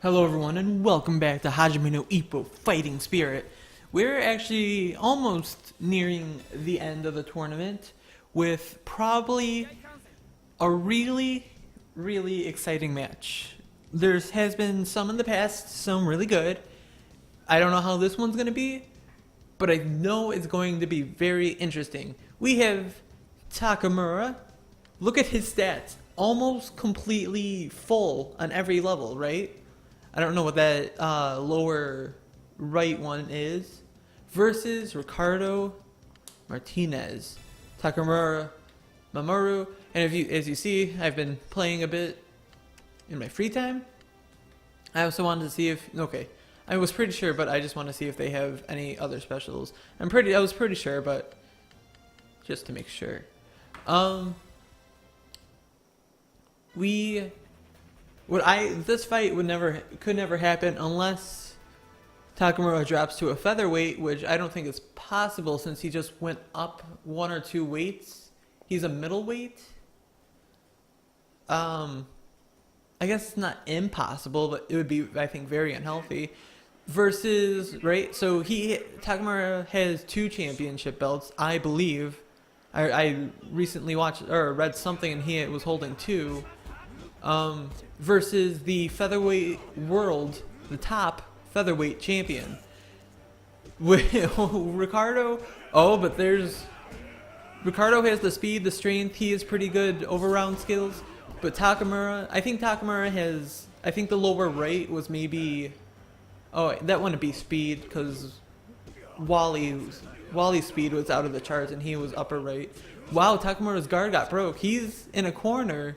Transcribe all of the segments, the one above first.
Hello everyone and welcome back to Hajime no Ippo Fighting Spirit. We're actually almost nearing the end of the tournament with probably a really exciting match. There has been some in the past, some really good. I don't know how this one's going to be, but I know it's going to be very interesting. We have Takamura. Look at his stats. Almost completely full on every level, right? I don't know what that lower right one is. Versus Ricardo Martinez. Takamura Mamoru. And as you see, I've been playing a bit in my free time. I also wanted to see if I was pretty sure, but I just want to see if they have any other specials. I was pretty sure, but just to make sure. This fight could never happen unless Takamura drops to a featherweight, which I don't think is possible since he just went up 1 or 2 weights. He's a middleweight. I guess it's not impossible, but it would be, I think, very unhealthy. Versus, right? So Takamura has 2 championship belts, I believe. I recently watched or read something, and he was holding 2. Versus the featherweight world, the top featherweight champion. Ricardo. Oh, but Ricardo has the speed, the strength. He has pretty good over-round skills. But Takamura, I think the lower right was maybe. Oh, that wouldn't be speed because Wally's speed was out of the charts and he was upper right. Wow, Takamura's guard got broke. He's in a corner.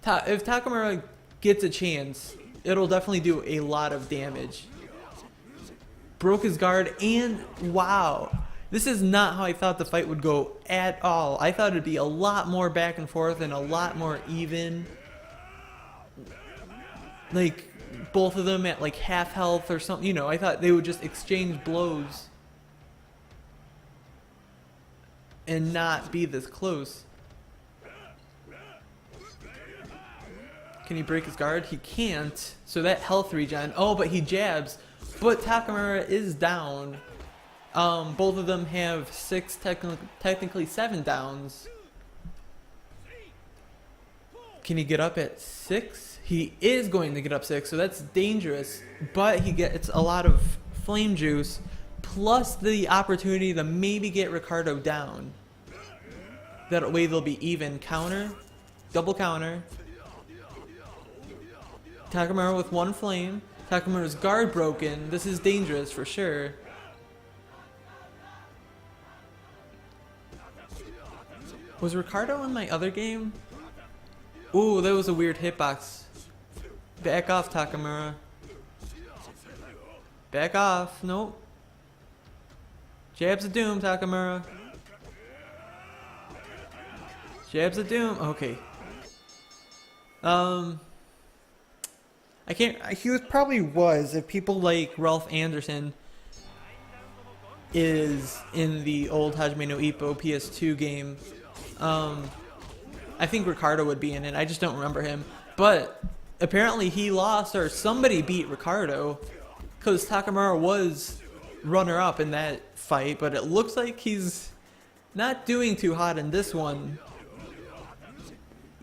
If Takamura gets a chance, it'll definitely do a lot of damage. Broke his guard, and wow. This is not how I thought the fight would go at all. I thought it'd be a lot more back and forth and a lot more even. Like, both of them at like half health or something. You know, I thought they would just exchange blows and not be this close. Can he break his guard? He can't. So that health regen. Oh, but he jabs. But Takamura is down. Both of them have 6, technically 7 downs. Can he get up at 6? He is going to get up 6, so that's dangerous. But it's a lot of flame juice, plus the opportunity to maybe get Ricardo down. That way they'll be even. Counter, double counter. Takamura with 1 flame. Takamura's guard broken. This is dangerous for sure. Was Ricardo in my other game? Ooh, that was a weird hitbox. Back off, Takamura. Back off. Nope. Jabs of doom, Takamura. Jabs of doom. Okay. I can't. He probably was. If people like Ralph Anderson is in the old Hajime no Ippo PS2 game, I think Ricardo would be in it. I just don't remember him. But apparently he lost, or somebody beat Ricardo, because Takamura was runner-up in that fight. But it looks like he's not doing too hot in this one.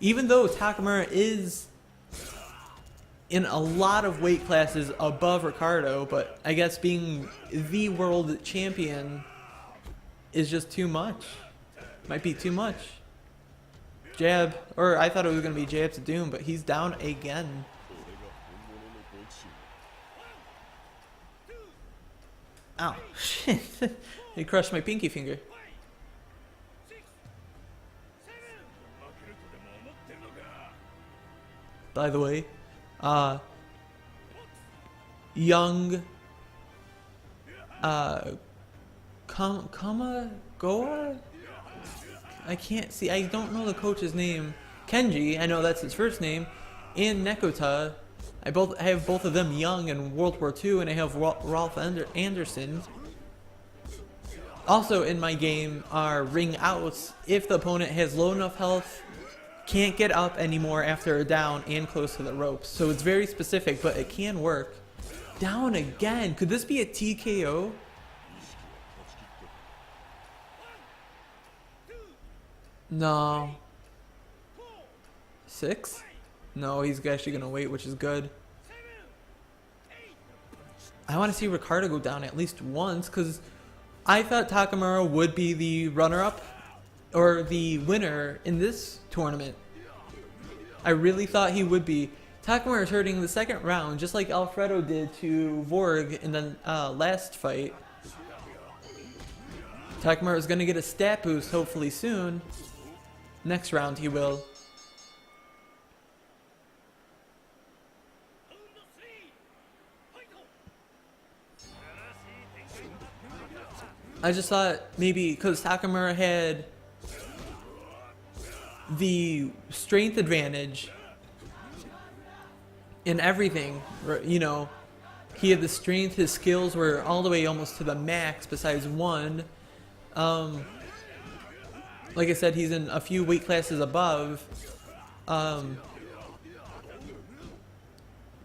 Even though Takamura is in a lot of weight classes above Ricardo, but I guess being the world champion is just too much. Might be too much. Jab, or I thought it was going to be jab to doom, but he's down again. Ow, shit. He crushed my pinky finger. By the way, young Kamagoa? I can't see. I don't know the coach's name. Kenji, I know that's his first name, and Nekota. I have both of them young in World War II, and I have Ralph Anderson. Also in my game are ring outs. If the opponent has low enough health can't get up anymore after a down and close to the ropes. So it's very specific, but it can work. Down again. Could this be a TKO? No. 6? No, he's actually going to wait, which is good. I want to see Ricardo go down at least once, because I thought Takamura would be the runner-up or the winner in this tournament. I really thought he would be. Takamura is hurting the second round, just like Alfredo did to Vorg in the last fight. Takamura is going to get a stat boost hopefully soon. Next round he will. I just thought maybe because Takamura had the strength advantage in everything, you know, he had the strength, his skills were all the way almost to the max besides one. Like I said, he's in a few weight classes above. And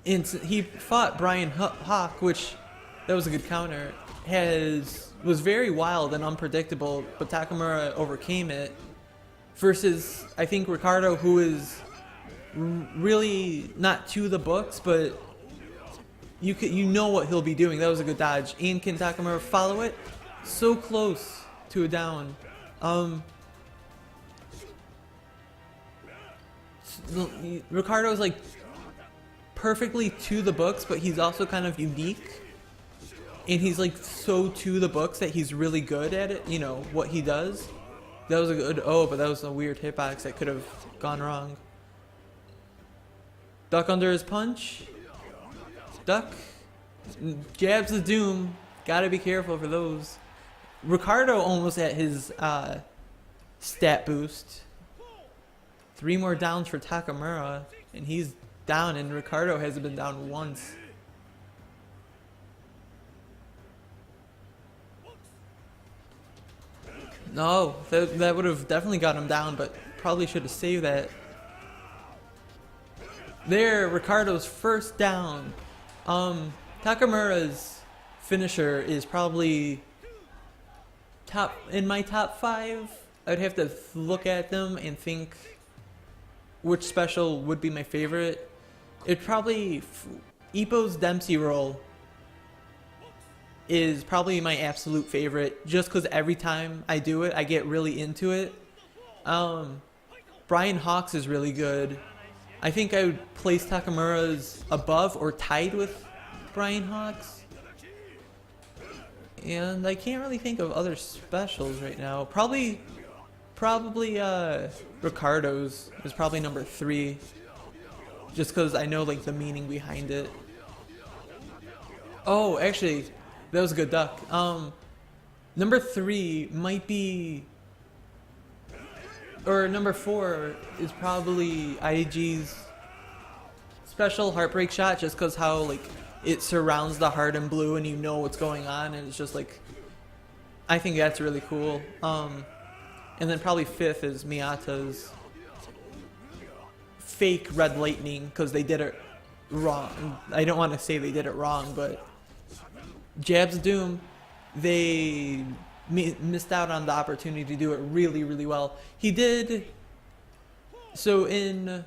he fought Brian Hawk, which, that was a good counter, was very wild and unpredictable, but Takamura overcame it. Versus, I think, Ricardo, who is really not to the books, but you know what he'll be doing. That was a good dodge. And can Takamura follow it? So close to a down. Ricardo's like perfectly to the books, but he's also kind of unique. And he's like so to the books that he's really good at it, you know, what he does. That was a good, but that was a weird hitbox that could have gone wrong. Duck under his punch. Duck. Jabs the doom. Gotta be careful for those. Ricardo almost at his stat boost. 3 more downs for Takamura, and he's down, and Ricardo hasn't been down once. No, that would have definitely got him down, but probably should have saved that. There, Ricardo's first down. Takamura's finisher is probably in my top 5. I'd have to look at them and think which special would be my favorite. It'd probably Ippo's Dempsey roll is probably my absolute favorite, just because every time I do it, I get really into it. Brian Hawk's is really good. I think I would place Takamura's above or tied with Brian Hawk's. And I can't really think of other specials right now. Probably Ricardo's is probably number 3. Just because I know like the meaning behind it. Oh, actually, that was a good duck. Number 3 might be, or number 4 is probably IG's special heartbreak shot, just because how like it surrounds the heart in blue and you know what's going on, and it's just like, I think that's really cool. And then probably 5th is Miyata's fake red lightning, because they did it wrong. I don't want to say they did it wrong, but Jabs Doom, they missed out on the opportunity to do it really, really well. He did. So in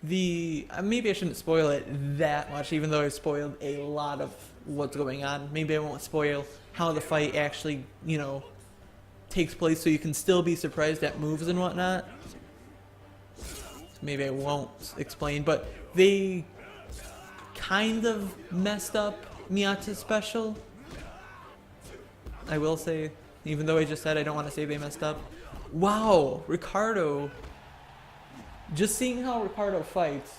the, maybe I shouldn't spoil it that much, even though I spoiled a lot of what's going on. Maybe I won't spoil how the fight actually, you know, takes place, so you can still be surprised at moves and whatnot. Maybe I won't explain, but they kind of messed up Miyata's special. I will say, even though I just said I don't want to say they messed up. Wow, Ricardo. Just seeing how Ricardo fights,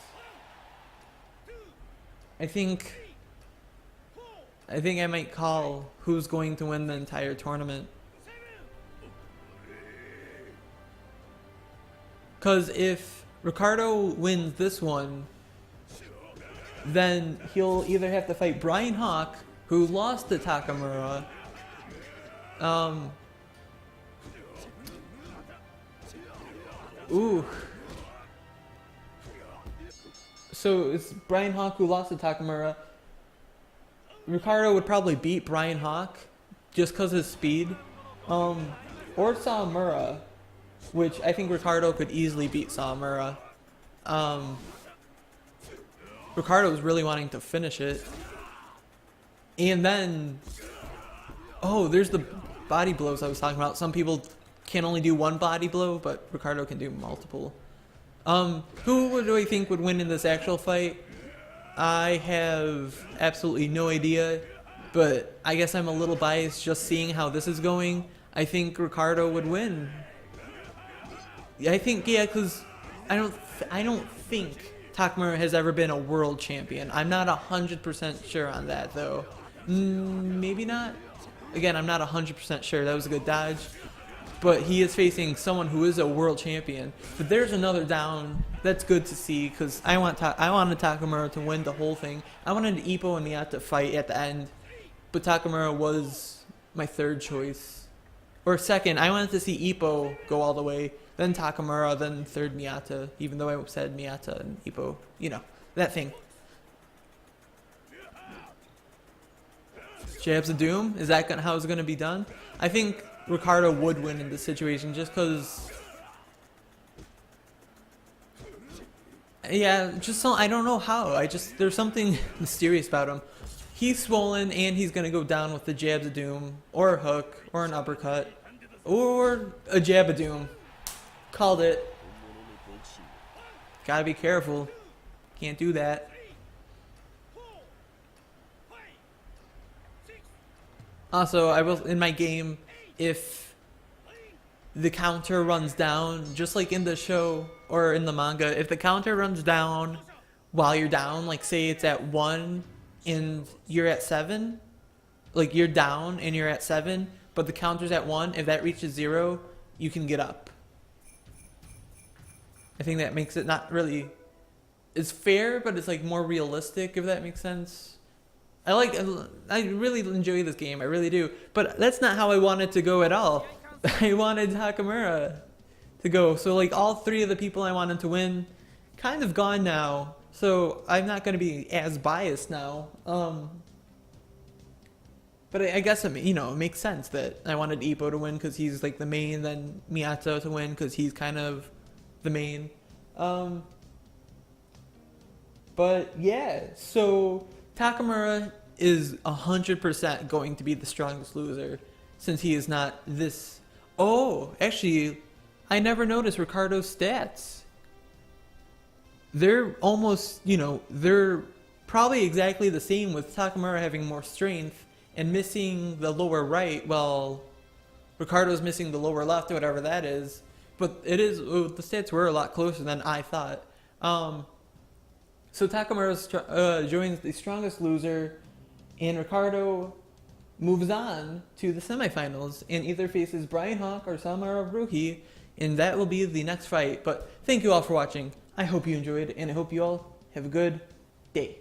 I think I might call who's going to win the entire tournament. Because if Ricardo wins this one, then he'll either have to fight Brian Hawk, who lost to Takamura, So it's Brian Hawk who lost to Takamura. Ricardo would probably beat Brian Hawk just because of his speed. Or Sawamura, which I think Ricardo could easily beat Sawamura. Ricardo was really wanting to finish it. And then, oh, there's the body blows I was talking about. Some people can only do one body blow, but Ricardo can do multiple. Who do I think would win in this actual fight? I have absolutely no idea, but I guess I'm a little biased just seeing how this is going. I think Ricardo would win. I think, yeah, because I don't think Takamura has ever been a world champion. I'm not 100% sure on that, though. Maybe not. Again, I'm not 100% sure. That was a good dodge. But he is facing someone who is a world champion. But there's another down. That's good to see because I wanted Takamura to win the whole thing. I wanted Ippo and Miyata to fight at the end. But Takamura was my third choice. Or second. I wanted to see Ippo go all the way. Then Takamura, then third Miyata. Even though I said Miyata and Ippo. You know, that thing. Jabs of Doom? Is that how it's going to be done? I think Ricardo would win in this situation just because... Yeah, just so, I don't know how. There's something mysterious about him. He's swollen and he's going to go down with the Jabs of Doom. Or a hook. Or an uppercut. Or a Jab of Doom. Called it. Gotta be careful. Can't do that. Also, I will in my game, if the counter runs down, just like in the show or in the manga, if the counter runs down while you're down, like say it's at 1 and you're at 7, like you're down and you're at 7, but the counter's at 1, if that reaches 0, you can get up. I think that makes it not really... It's fair, but it's like more realistic, if that makes sense. I really enjoy this game, I really do. But that's not how I want it to go at all. I wanted Takamura to go. So like all 3 of the people I wanted to win, kind of gone now. So I'm not going to be as biased now. But I guess it makes sense that I wanted Ippo to win because he's like the main, then Miyata to win because he's kind of the main. But yeah, so Takamura is 100% going to be the strongest loser since he is not this... Oh, actually, I never noticed Ricardo's stats. They're almost, they're probably exactly the same with Takamura having more strength and missing the lower right while Ricardo's missing the lower left or whatever that is. But the stats were a lot closer than I thought. So Takamura joins the strongest loser, and Ricardo moves on to the semifinals and either faces Brian Hawk or Samara Ruhi, and that will be the next fight. But thank you all for watching. I hope you enjoyed, and I hope you all have a good day.